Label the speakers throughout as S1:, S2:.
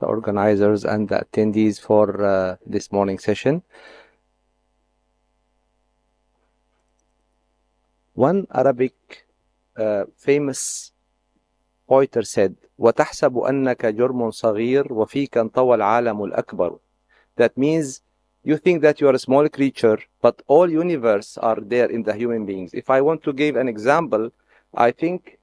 S1: the organizers and the attendees for this morning session. One Arabic famous poeter said, وَتَحْسَبُ أَنَّكَ جُرْمٌ صَغِيرٌ وَفِيكَ انطوى العالم الأكبر. That means you think that you are a small creature, but all universe are there in the human beings. If I want to give an example, I think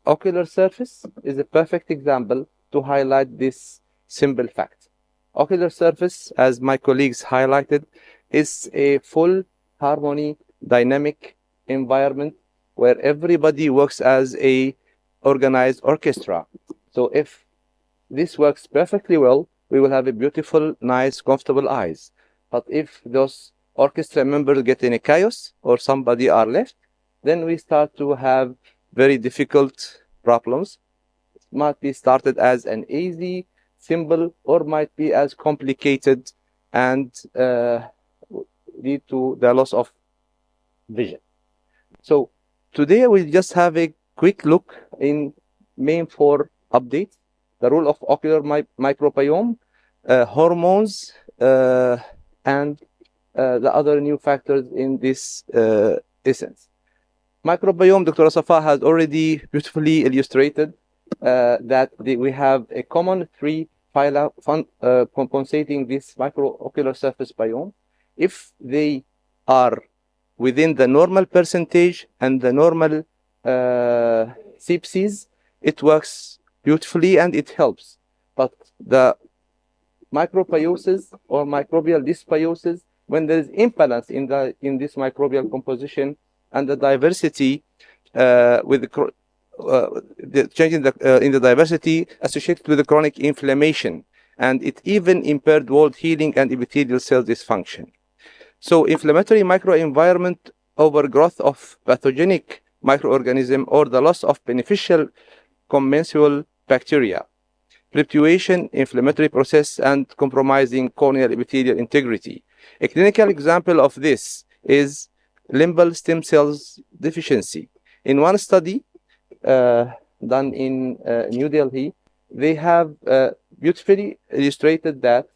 S1: ocular surface is a perfect example to highlight this simple fact. Ocular surface, as my colleagues highlighted, is a full harmony, dynamic environment where everybody works as a organized orchestra. So if this works perfectly well, we will have a beautiful, nice, comfortable eyes. But if those orchestra members get in a chaos or somebody are left, then we start to have very difficult problems. It might be started as an easy, simple, or might be as complicated and lead to the loss of vision. So today we'll just have a quick look in main 4 updates: the role of ocular microbiome, hormones, and the other new factors in this essence. Microbiome, Dr. Safa has already beautifully illustrated that we have a common 3 phyla compensating this microocular surface biome. If they are within the normal percentage and the normal sepsis, it works beautifully and it helps. But the microbiosis or microbial dysbiosis, when there is imbalance in this microbial composition and the diversity with the change in the diversity associated with the chronic inflammation, and it even impaired wound healing and epithelial cell dysfunction. So inflammatory microenvironment, overgrowth of pathogenic microorganism, or the loss of beneficial commensal bacteria, fluctuation, inflammatory process, and compromising corneal epithelial integrity. A clinical example of this is limbal stem cells deficiency. In one study done in New Delhi, they have beautifully illustrated that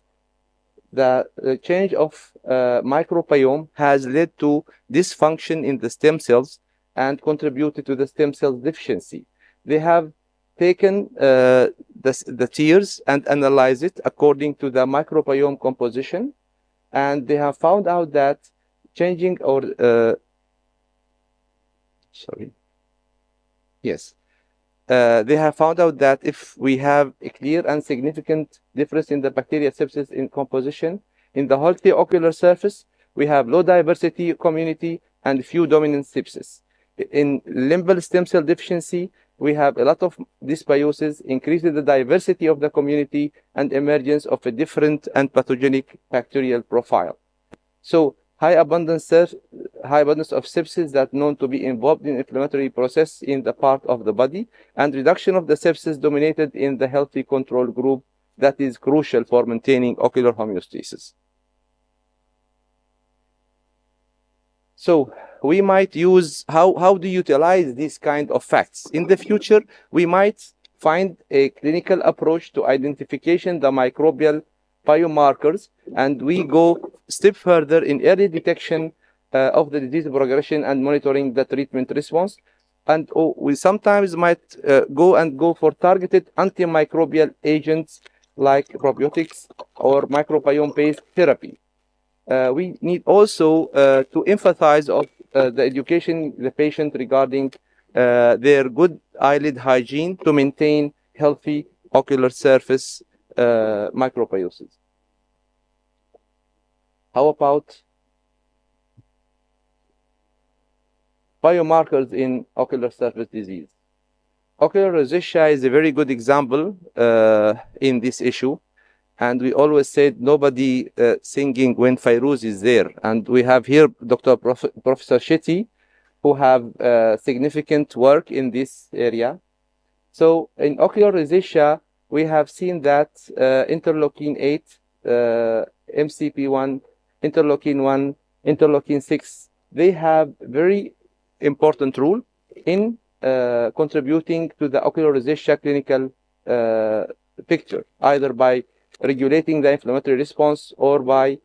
S1: the change of microbiome has led to dysfunction in the stem cells and contributed to the stem cell deficiency. They have taken the tears and analyzed it according to the microbiome composition, and they have found out that changing or they have found out that if we have a clear and significant difference in the bacteria sepsis in composition, in the healthy ocular surface, we have low diversity community and few dominant sepsis. In limbal stem cell deficiency, we have a lot of dysbiosis, increasing the diversity of the community and emergence of a different and pathogenic bacterial profile. So high abundance of sepsis that known to be involved in inflammatory process in the part of the body, and reduction of the sepsis dominated in the healthy control group that is crucial for maintaining ocular homeostasis. So we might use how to utilize these kind of facts. In the future, we might find a clinical approach to identification the microbial biomarkers, and we go step further in early detection of the disease progression and monitoring the treatment response. And we sometimes might go for targeted antimicrobial agents like probiotics or microbiome-based therapy. We need also to emphasize of the education the patient regarding their good eyelid hygiene to maintain healthy ocular surface microbiosis. How about biomarkers in ocular surface disease? Ocular rosacea is a very good example in this issue. And we always said nobody singing when Fairuz is there. And we have here Dr. Professor Shetty, who have significant work in this area. So in ocular rosacea, we have seen that interleukin 8, MCP1, interleukin 1, interleukin 6, they have very important role in contributing to the ocular rosacea clinical picture, either by regulating the inflammatory response or by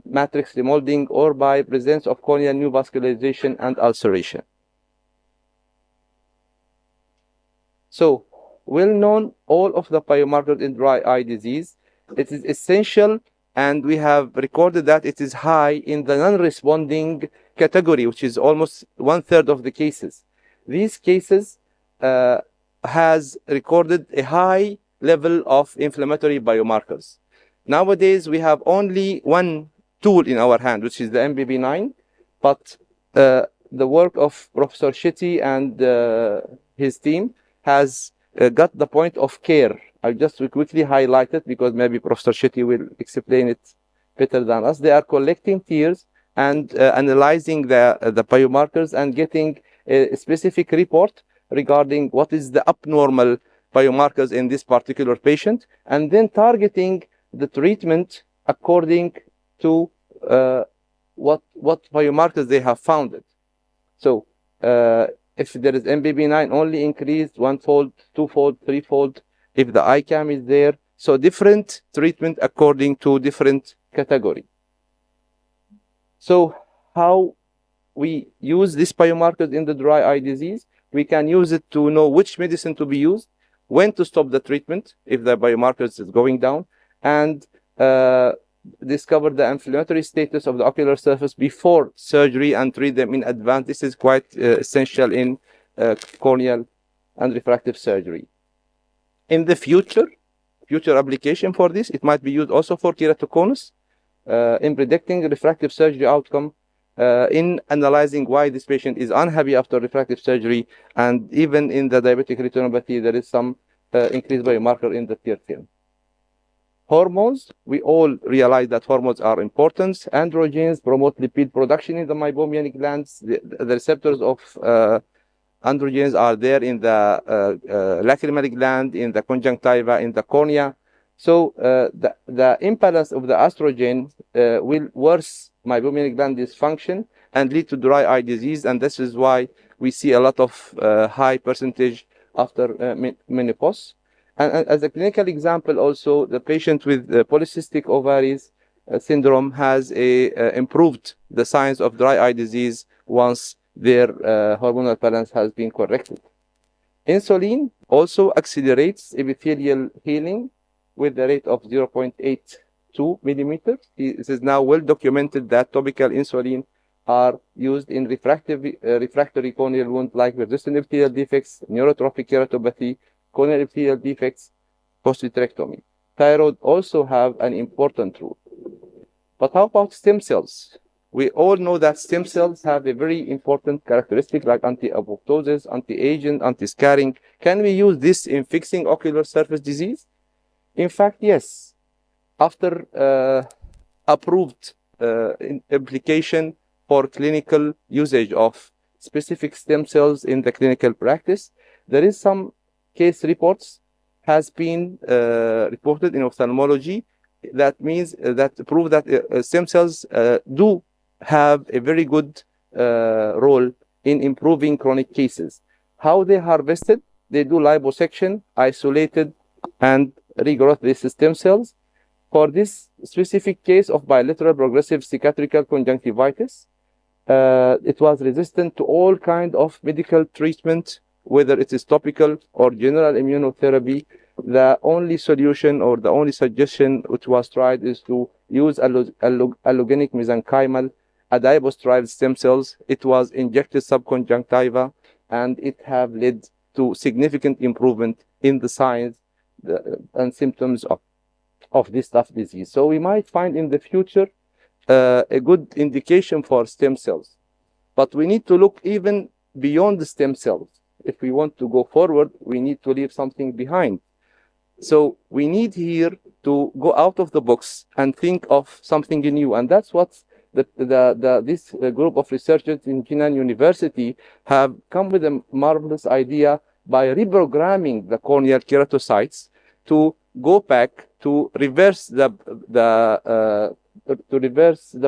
S1: matrix remolding or by presence of corneal neovascularization and ulceration. So, well known all of the biomarkers in dry eye disease. It is essential, and we have recorded that it is high in the non-responding category, which is almost 1/3 of the cases. These cases has recorded a high level of inflammatory biomarkers. Nowadays, we have only one tool in our hand, which is the MBB9, but the work of Professor Shetty and his team has got the point of care. I'll just quickly highlight it because maybe Professor Shetty will explain it better than us. They are collecting tears and analyzing the biomarkers and getting a specific report regarding what is the abnormal biomarkers in this particular patient, and then targeting the treatment according to what biomarkers they have found. So if there is MBB9 only increased 1-fold, 2-fold, 3-fold, if the ICAM is there, so different treatment according to different category. So how we use these biomarkers in the dry eye disease? We can use it to know which medicine to be used, when to stop the treatment if the biomarkers is going down, and discover the inflammatory status of the ocular surface before surgery and treat them in advance. This is quite essential in corneal and refractive surgery. In the future application for this, it might be used also for keratoconus in predicting refractive surgery outcome, in analyzing why this patient is unhappy after refractive surgery, and even in the diabetic retinopathy, there is some increased biomarker in the tear film. Hormones, we all realize that hormones are important. Androgens promote lipid production in the meibomian glands. The receptors of androgens are there in the lacrimal gland, in the conjunctiva, in the cornea. So the imbalance of the estrogen will worsen meibomian gland dysfunction and lead to dry eye disease, and this is why we see a lot of high percentage after menopause. And as a clinical example, also the patient with polycystic ovaries syndrome has improved the signs of dry eye disease once their hormonal balance has been corrected. Insulin also accelerates epithelial healing with the rate of 0.82 millimeters. It is now well documented that topical insulin are used in refractory corneal wounds like persistent epithelial defects, neurotrophic keratopathy, corneal epithelial defects, post-vitrectomy. Thyroid also have an important role. But how about stem cells? We all know that stem cells have a very important characteristic like anti-apoptosis, anti-aging, anti-scarring. Can we use this in fixing ocular surface disease? In fact, yes. After approved application for clinical usage of specific stem cells in the clinical practice, there is some case reports has been reported in ophthalmology. That means that prove that stem cells do have a very good role in improving chronic cases. How they harvested? They do liposuction, isolated, and regrowth these stem cells. For this specific case of bilateral progressive cicatricial conjunctivitis, it was resistant to all kind of medical treatment, whether it is topical or general immunotherapy. The only solution or the only suggestion which was tried is to use allogenic mesenchymal adipostrived stem cells. It was injected subconjunctiva, and it have led to significant improvement in the signs and symptoms of this tough disease. So we might find in the future a good indication for stem cells. But we need to look even beyond the stem cells. If we want to go forward, we need to leave something behind. So we need here to go out of the box and think of something new. And that's what this group of researchers in Jinan University have come with a marvelous idea by reprogramming the corneal keratocytes to go back to reverse the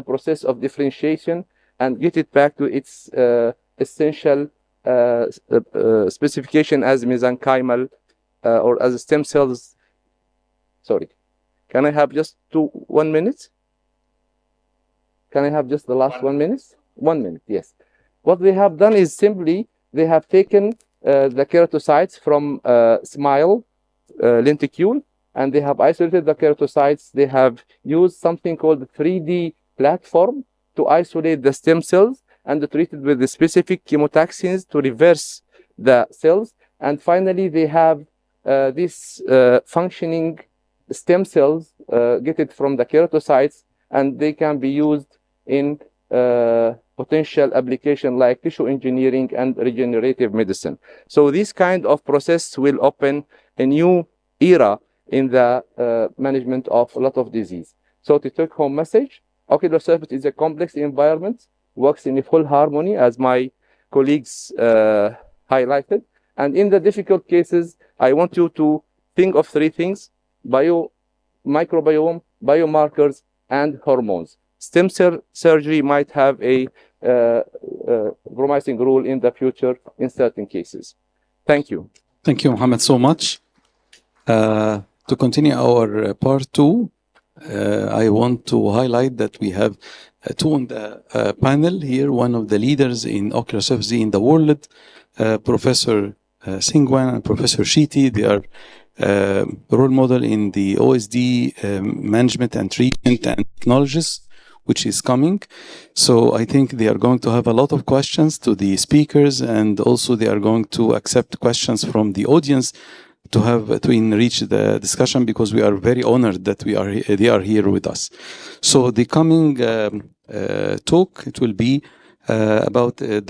S1: process of differentiation and get it back to its essential specification as mesenchymal or as stem cells Sorry. Can I have just 1 minute? Can I have just the last 1 minute? 1 minute, yes. What they have done is simply they have taken the keratocytes from SMILE lenticule, and they have isolated the keratocytes. They have used something called 3D platform to isolate the stem cells and treat it with the specific chemotaxins to reverse the cells. And finally, they have these functioning stem cells get it from the keratocytes, and they can be used in potential application like tissue engineering and regenerative medicine. So this kind of process will open a new era in the management of a lot of disease. So to take home message, ocular surface is a complex environment, works in a full harmony as my colleagues highlighted. And in the difficult cases, I want you to think of 3 things: microbiome, biomarkers, and hormones. Stem cell surgery might have a promising role in the future in certain cases. Thank you.
S2: Thank you, Mohammed, so much. To continue our part 2, I want to highlight that we have 2 on the panel here. One of the leaders in ocular surface in the world, Professor Singwan and Professor Shiti. They are role model in the OSD management and treatment and technologies, which is coming. So I think they are going to have a lot of questions to the speakers, and also they are going to accept questions from the audience to enrich the discussion, because we are very honored that they are here with us. So the coming talk, it will be about the